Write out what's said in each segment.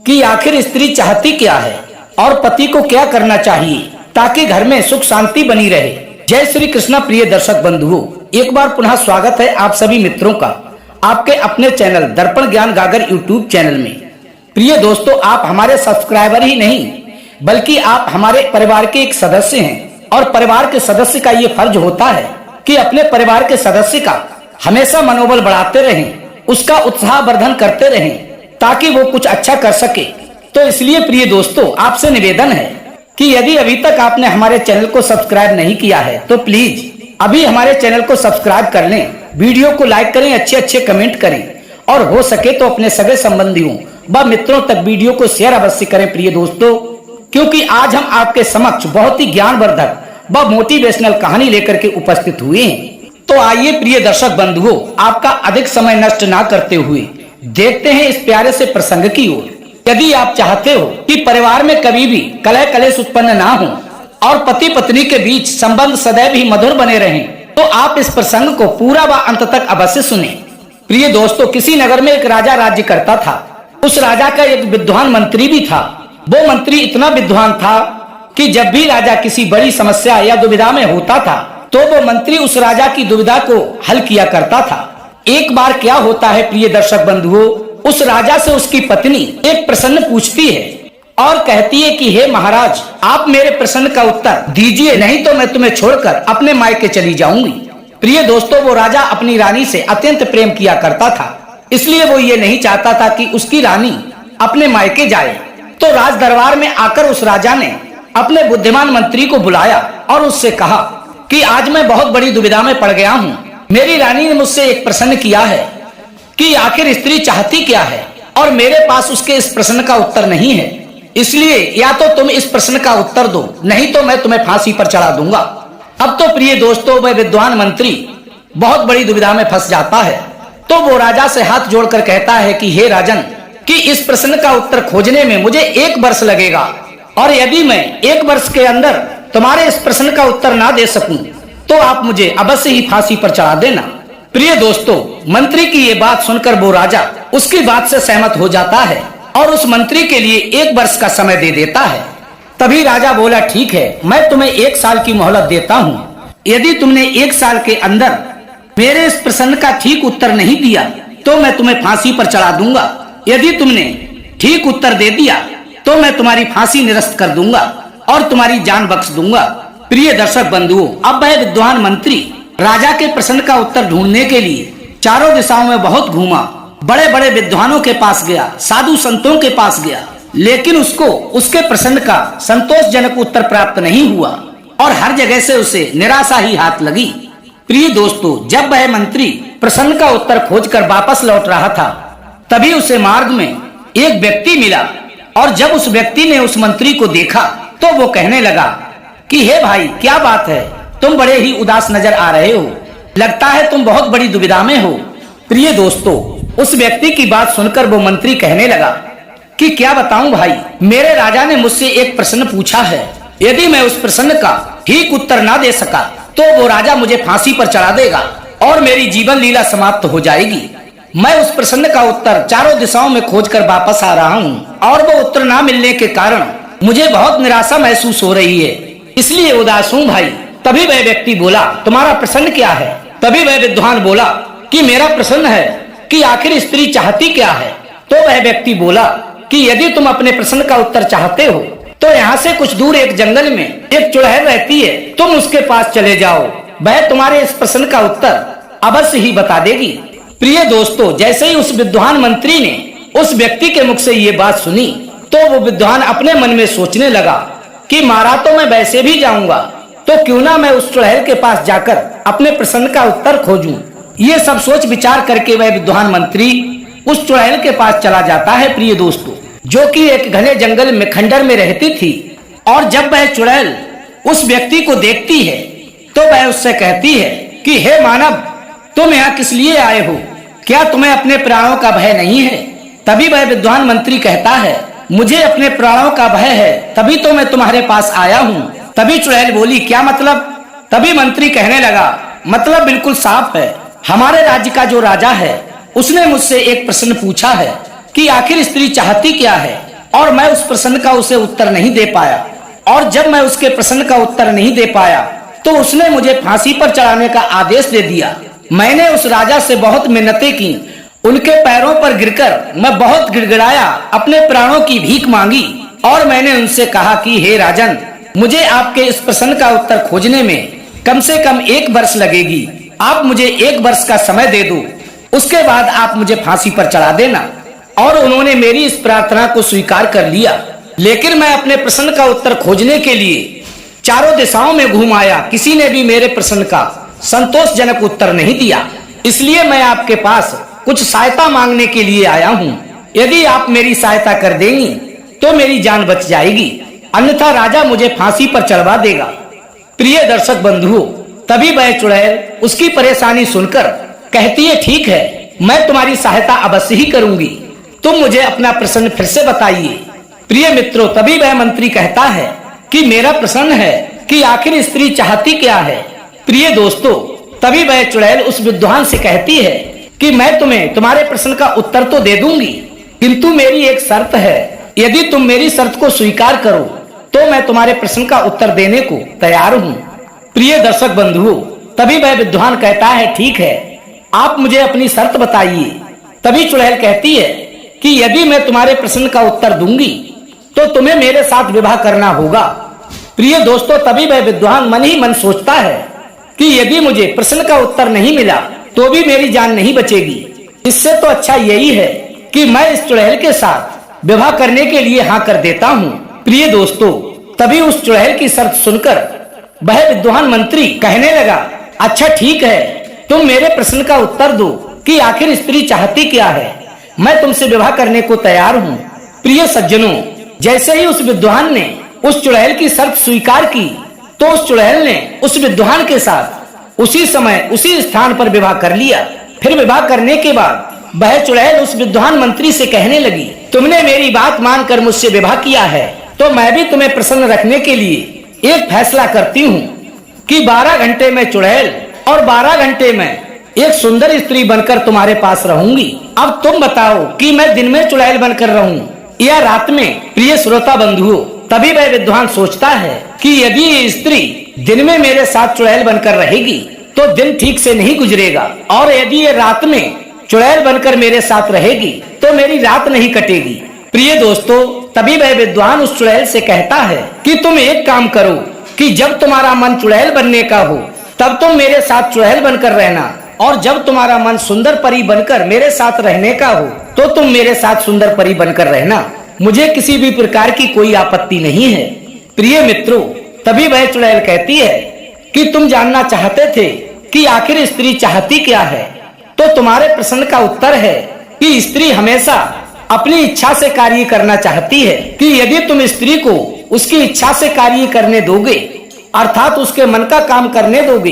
कि आखिर स्त्री चाहती क्या है और पति को क्या करना चाहिए ताकि घर में सुख शांति बनी रहे। जय श्री कृष्णा। प्रिय दर्शक बंधुओं, एक बार पुनः स्वागत है आप सभी मित्रों का आपके अपने चैनल दर्पण ज्ञान गागर यूट्यूब चैनल में। प्रिय दोस्तों, आप हमारे सब्सक्राइबर ही नहीं बल्कि आप हमारे परिवार के एक सदस्य हैं और परिवार के सदस्य का ये फर्ज होता है कि अपने परिवार के सदस्य का हमेशा मनोबल बढ़ाते रहें, उसका उत्साह वर्धन करते रहें ताकि वो कुछ अच्छा कर सके। तो इसलिए प्रिय दोस्तों, आपसे निवेदन है कि यदि अभी तक आपने हमारे चैनल को सब्सक्राइब नहीं किया है तो प्लीज अभी हमारे चैनल को सब्सक्राइब कर लें, वीडियो को लाइक करें, अच्छे अच्छे कमेंट करें और हो सके तो अपने सगे संबंधियों व मित्रों तक वीडियो को शेयर अवश्य करें। प्रिय दोस्तों, क्योंकि आज हम आपके समक्ष बहुत ही ज्ञानवर्धक व मोटिवेशनल कहानी लेकर के उपस्थित हुए हैं। तो आइए प्रिय दर्शक बंधुओं, आपका अधिक समय नष्ट ना करते हुए देखते हैं इस प्यारे से प्रसंग की ओर। यदि आप चाहते हो कि परिवार में कभी भी कलह कलेश उत्पन्न ना हो और पति पत्नी के बीच संबंध सदैव ही मधुर बने रहें, तो आप इस प्रसंग को पूरा व अंत तक अवश्य सुने। प्रिय दोस्तों, किसी नगर में एक राजा राज्य करता था। उस राजा का एक विद्वान मंत्री भी था। वो मंत्री इतना विद्वान था कि जब भी राजा किसी बड़ी समस्या या दुविधा में होता था तो वो मंत्री उस राजा की दुविधा को हल किया करता था। एक बार क्या होता है प्रिय दर्शक बंधुओं, उस राजा से उसकी पत्नी एक प्रश्न पूछती है और कहती है कि हे महाराज, आप मेरे प्रश्न का उत्तर दीजिए, नहीं तो मैं तुम्हें छोड़कर अपने मायके चली जाऊंगी। प्रिय दोस्तों, वो राजा अपनी रानी से अत्यंत प्रेम किया करता था, इसलिए वो ये नहीं चाहता था कि उसकी रानी अपने मायके जाए। तो राज दरबार में आकर उस राजा ने अपने बुद्धिमान मंत्री को बुलाया और उससे कहा कि आज मैं बहुत बड़ी दुविधा में पड़ गया हूँ। मेरी रानी ने मुझसे एक प्रश्न किया है कि आखिर स्त्री चाहती क्या है और मेरे पास उसके इस प्रश्न का उत्तर नहीं है। इसलिए या तो तुम इस प्रश्न का उत्तर दो, नहीं तो मैं तुम्हें फांसी पर चढ़ा दूंगा। अब तो प्रिय दोस्तों, वह विद्वान मंत्री बहुत बड़ी दुविधा में फंस जाता है। तो वो राजा से हाथ जोड़कर कहता है कि हे राजन, कि इस प्रश्न का उत्तर खोजने में मुझे 1 वर्ष लगेगा और यदि मैं 1 वर्ष के अंदर तुम्हारे इस प्रश्न का उत्तर ना दे सकूं तो आप मुझे अवश्य ही फांसी पर चढ़ा देना। प्रिय दोस्तों, मंत्री की ये बात सुनकर वो राजा उसकी बात से सहमत हो जाता है और उस मंत्री के लिए 1 वर्ष का समय दे देता है। तभी राजा बोला, ठीक है, मैं तुम्हें 1 साल की मोहलत देता हूँ। यदि तुमने 1 साल के अंदर मेरे इस प्रश्न का ठीक उत्तर नहीं दिया तो मैं तुम्हें फांसी पर चढ़ा दूंगा। यदि तुमने ठीक उत्तर दे दिया तो मैं तुम्हारी फांसी निरस्त कर दूंगा और तुम्हारी जान बख्श दूंगा। प्रिय दर्शक बंधुओं, अब वह विद्वान मंत्री राजा के प्रश्न का उत्तर ढूंढने के लिए चारों दिशाओं में बहुत घूमा, बड़े बड़े विद्वानों के पास गया, साधु संतों के पास गया, लेकिन उसको उसके प्रश्न का संतोषजनक उत्तर प्राप्त नहीं हुआ और हर जगह से उसे निराशा ही हाथ लगी। प्रिय दोस्तों, जब वह मंत्री प्रश्न का उत्तर खोजकर वापस लौट रहा था तभी उसे मार्ग में एक व्यक्ति मिला और जब उस व्यक्ति ने उस मंत्री को देखा तो वो कहने लगा कि हे भाई, क्या बात है, तुम बड़े ही उदास नजर आ रहे हो, लगता है तुम बहुत बड़ी दुविधा में हो। प्रिय दोस्तों, उस व्यक्ति की बात सुनकर वो मंत्री कहने लगा कि क्या बताऊं भाई, मेरे राजा ने मुझसे एक प्रश्न पूछा है, यदि मैं उस प्रश्न का ठीक उत्तर ना दे सका तो वो राजा मुझे फांसी पर चढ़ा देगा और मेरी जीवन लीला समाप्त हो जाएगी। मैं उस प्रश्न का उत्तर चारों दिशाओं में खोजकर वापस आ रहा हूँ और वो उत्तर ना मिलने के कारण मुझे बहुत निराशा महसूस हो रही है, इसलिए उदास हूँ भाई। तभी वह व्यक्ति बोला, तुम्हारा प्रश्न क्या है? तभी वह विद्वान बोला कि मेरा प्रश्न है कि आखिर स्त्री चाहती क्या है? तो वह व्यक्ति बोला कि यदि तुम अपने प्रश्न का उत्तर चाहते हो तो यहाँ से कुछ दूर एक जंगल में एक चुड़ैल रहती है, तुम उसके पास चले जाओ, वह तुम्हारे इस प्रश्न का उत्तर अवश्य ही बता देगी। प्रिय दोस्तों, जैसे ही उस विद्वान मंत्री ने उस व्यक्ति के मुख से ये बात सुनी तो वो विद्वान अपने मन में सोचने लगा कि मारा तो मैं वैसे भी जाऊंगा, तो क्यों ना मैं उस चुड़ैल के पास जाकर अपने प्रश्न का उत्तर खोजूं। ये सब सोच विचार करके वह विद्वान मंत्री उस चुड़ैल के पास चला जाता है प्रिय दोस्तों, जो कि एक घने जंगल में खंडर में रहती थी। और जब वह चुड़ैल उस व्यक्ति को देखती है तो वह उससे कहती है कि हे मानव, तुम यहाँ किस लिए आए हो? क्या तुम्हें अपने प्राणों का भय नहीं है? तभी वह विद्वान मंत्री कहता है, मुझे अपने प्राणों का भय है, तभी तो मैं तुम्हारे पास आया हूँ। तभी चुड़ैल बोली, क्या मतलब? तभी मंत्री कहने लगा, मतलब बिल्कुल साफ है, हमारे राज्य का जो राजा है उसने मुझसे एक प्रश्न पूछा है कि आखिर स्त्री चाहती क्या है और मैं उस प्रश्न का उसे उत्तर नहीं दे पाया, और जब मैं उसके प्रश्न का उत्तर नहीं दे पाया तो उसने मुझे फांसी पर चढ़ाने का आदेश दे दिया। मैंने उस राजा से बहुत मिन्नतें की, उनके पैरों पर गिरकर मैं बहुत गिड़गिड़ाया, अपने प्राणों की भीख मांगी और मैंने उनसे कहा कि हे राजन, मुझे आपके इस प्रश्न का उत्तर खोजने में कम से कम 1 वर्ष लगेगी। आप मुझे 1 वर्ष का समय दे दो, उसके बाद आप मुझे फांसी पर चढ़ा देना। और उन्होंने मेरी इस प्रार्थना को स्वीकार कर लिया। लेकिन मैं अपने प्रश्न का उत्तर खोजने के लिए चारों दिशाओं में घूम आया, किसी ने भी मेरे प्रश्न का संतोषजनक उत्तर नहीं दिया। इसलिए मैं आपके पास कुछ सहायता मांगने के लिए आया हूँ। यदि आप मेरी सहायता कर देंगी तो मेरी जान बच जाएगी, अन्यथा राजा मुझे फांसी पर चढ़वा देगा। प्रिय दर्शक बंधुओं, तभी वह चुड़ैल उसकी परेशानी सुनकर कहती है, ठीक है, मैं तुम्हारी सहायता अवश्य ही करूंगी, तुम मुझे अपना प्रश्न फिर से बताइए। प्रिय मित्रों, तभी वह मंत्री कहता है कि मेरा प्रश्न है कि आखिर स्त्री चाहती क्या है। प्रिय दोस्तों, तभी वह चुड़ैल उस विद्वान से कहती है कि मैं तुम्हें तुम्हारे प्रश्न का उत्तर तो दे दूंगी, किंतु मेरी एक शर्त है। यदि तुम मेरी शर्त को स्वीकार करो तो मैं तुम्हारे प्रश्न का उत्तर देने को तैयार हूँ। प्रिय दर्शक बंधुओं, तभी वह विद्वान कहता है, ठीक है, आप मुझे अपनी शर्त बताइए। तभी चुड़ैल कहती है कि यदि मैं तुम्हारे प्रश्न का उत्तर दूंगी तो तुम्हें मेरे साथ विवाह करना होगा। प्रिय दोस्तों, तभी वह विद्वान मन ही मन सोचता है कि यदि मुझे प्रश्न का उत्तर नहीं मिला तो भी मेरी जान नहीं बचेगी। इससे तो अच्छा यही है कि मैं इस चुड़ैल के साथ विवाह करने के लिए हाँ कर देता हूँ। प्रिय दोस्तों, तभी उस चुड़ैल की शर्त सुनकर वह विद्वान मंत्री कहने लगा, अच्छा ठीक है, तुम मेरे प्रश्न का उत्तर दो कि आखिर स्त्री चाहती क्या है, मैं तुमसे विवाह करने को तैयार हूँ। प्रिय सज्जनों, जैसे ही उस विद्वान ने उस चुड़ैल की शर्त स्वीकार की तो उस चुड़ैल ने उस विद्वान के साथ उसी समय उसी स्थान पर विवाह कर लिया। फिर विवाह करने के बाद वह चुड़ैल उस विद्वान मंत्री से कहने लगी, तुमने मेरी बात मानकर मुझसे विवाह किया है तो मैं भी तुम्हें प्रसन्न रखने के लिए एक फैसला करती हूँ कि 12 घंटे में चुड़ैल और 12 घंटे में एक सुंदर स्त्री बनकर तुम्हारे पास रहूंगी। अब तुम बताओ कि मैं दिन में चुड़ैल बनकर रहूं या रात में। प्रिय श्रोता बंधुओं, तभी वह विद्वान सोचता है कि यदि ये स्त्री दिन में मेरे साथ चुड़ैल बनकर रहेगी तो दिन ठीक से नहीं गुजरेगा, और यदि ये रात में चुड़ैल बनकर मेरे साथ रहेगी तो मेरी रात नहीं कटेगी। प्रिय दोस्तों, तभी वह विद्वान उस चुड़ैल से कहता है कि तुम एक काम करो कि जब तुम्हारा मन चुड़ैल बनने का हो तब तुम मेरे साथ चुड़ैल बनकर रहना, और जब तुम्हारा मन सुंदर परी बनकर मेरे साथ रहने का हो तो तुम मेरे साथ सुंदर परी बनकर रहना। मुझे किसी भी प्रकार की कोई आपत्ति नहीं है। प्रिय मित्रों, तभी वह चुड़ैल कहती है कि तुम जानना चाहते थे कि आखिर स्त्री चाहती क्या है, तो तुम्हारे प्रश्न का उत्तर है कि स्त्री हमेशा अपनी इच्छा से कार्य करना चाहती है, कि यदि तुम स्त्री को उसकी इच्छा से कार्य करने दोगे, अर्थात उसके मन का काम करने दोगे,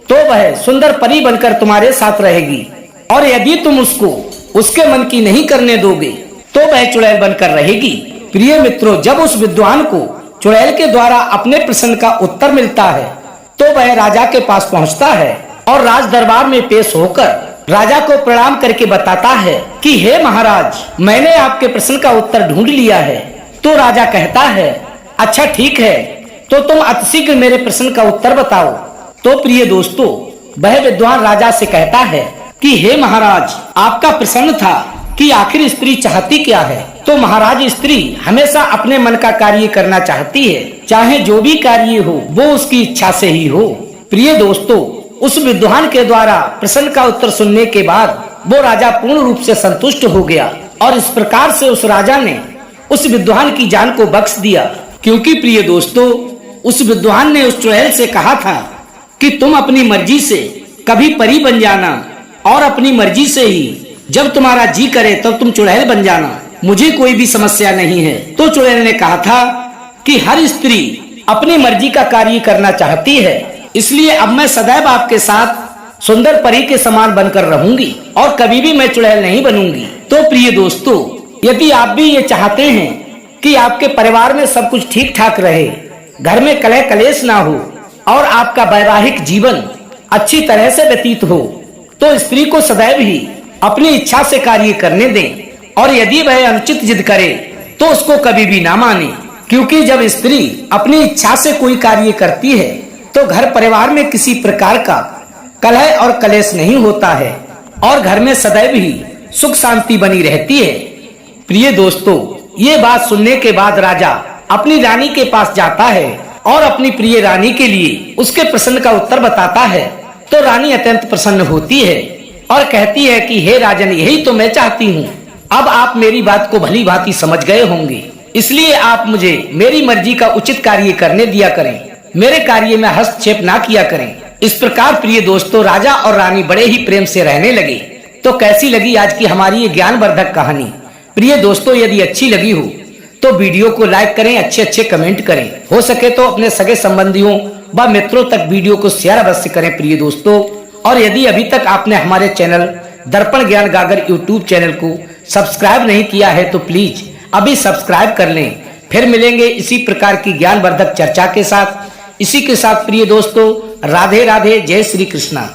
तो वह सुंदर परी बनकर तुम्हारे साथ रहेगी, और यदि तुम उसको उसके मन की नहीं करने दोगे तो वह चुड़ैल बनकर रहेगी। प्रिय मित्रों, जब उस विद्वान को चुड़ैल के द्वारा अपने प्रश्न का उत्तर मिलता है तो वह राजा के पास पहुंचता है और राज दरबार में पेश होकर राजा को प्रणाम करके बताता है कि हे महाराज, मैंने आपके प्रश्न का उत्तर ढूंढ लिया है। तो राजा कहता है, अच्छा ठीक है, तो तुम अतिशीघ्र मेरे प्रश्न का उत्तर बताओ। तो प्रिय दोस्तों, वह विद्वान राजा से कहता है कि हे महाराज, आपका प्रश्न था कि आखिर स्त्री चाहती क्या है। तो महाराज, स्त्री हमेशा अपने मन का कार्य करना चाहती है, चाहे जो भी कार्य हो वो उसकी इच्छा से ही हो। प्रिय दोस्तों, उस विद्वान के द्वारा प्रश्न का उत्तर सुनने के बाद वो राजा पूर्ण रूप से संतुष्ट हो गया, और इस प्रकार से उस राजा ने उस विद्वान की जान को बख्श दिया। क्योंकि प्रिय दोस्तों, उस विद्वान ने उस चुड़ैल से कहा था कि तुम अपनी मर्जी से कभी परी बन जाना, और अपनी मर्जी से ही जब तुम्हारा जी करे तब तुम चुड़ैल बन जाना, मुझे कोई भी समस्या नहीं है। तो चुड़ैल ने कहा था कि हर स्त्री अपनी मर्जी का कार्य करना चाहती है, इसलिए अब मैं सदैव आपके साथ सुंदर परी के समान बनकर रहूंगी और कभी भी मैं चुड़ैल नहीं बनूंगी। तो प्रिय दोस्तों, यदि आप भी ये चाहते हैं कि आपके परिवार में सब कुछ ठीक ठाक रहे, घर में कलह कलेश ना हो और आपका वैवाहिक जीवन अच्छी तरह से व्यतीत हो, तो स्त्री को सदैव ही अपनी इच्छा से कार्य करने दें, और यदि वह अनुचित जिद करे तो उसको कभी भी ना माने, क्योंकि जब स्त्री अपनी इच्छा से कोई कार्य करती है तो घर परिवार में किसी प्रकार का कलह और कलेश नहीं होता है और घर में सदैव ही सुख शांति बनी रहती है। प्रिय दोस्तों, ये बात सुनने के बाद राजा अपनी रानी के पास जाता है और अपनी प्रिय रानी के लिए उसके प्रश्न का उत्तर बताता है। तो रानी अत्यंत प्रसन्न होती है और कहती है कि हे राजन, यही तो मैं चाहती हूँ। अब आप मेरी बात को भली भांति समझ गए होंगे, इसलिए आप मुझे मेरी मर्जी का उचित कार्य करने दिया करें, मेरे कार्य में हस्तक्षेप ना किया करें। इस प्रकार प्रिय दोस्तों, राजा और रानी बड़े ही प्रेम से रहने लगे। तो कैसी लगी आज की हमारी ये ज्ञानवर्धक कहानी? प्रिय दोस्तों, यदि अच्छी लगी हो तो वीडियो को लाइक करें, अच्छे अच्छे कमेंट करें, हो सके तो अपने सगे संबंधियों व मित्रों तक वीडियो को शेयर अवश्य करें। प्रिय दोस्तों, और यदि अभी तक आपने हमारे चैनल दर्पण ज्ञान गागर यूट्यूब चैनल को सब्सक्राइब नहीं किया है तो प्लीज अभी सब्सक्राइब कर लें। फिर मिलेंगे इसी प्रकार की ज्ञानवर्धक चर्चा के साथ। इसी के साथ प्रिय दोस्तों, राधे राधे, जय श्री कृष्णा।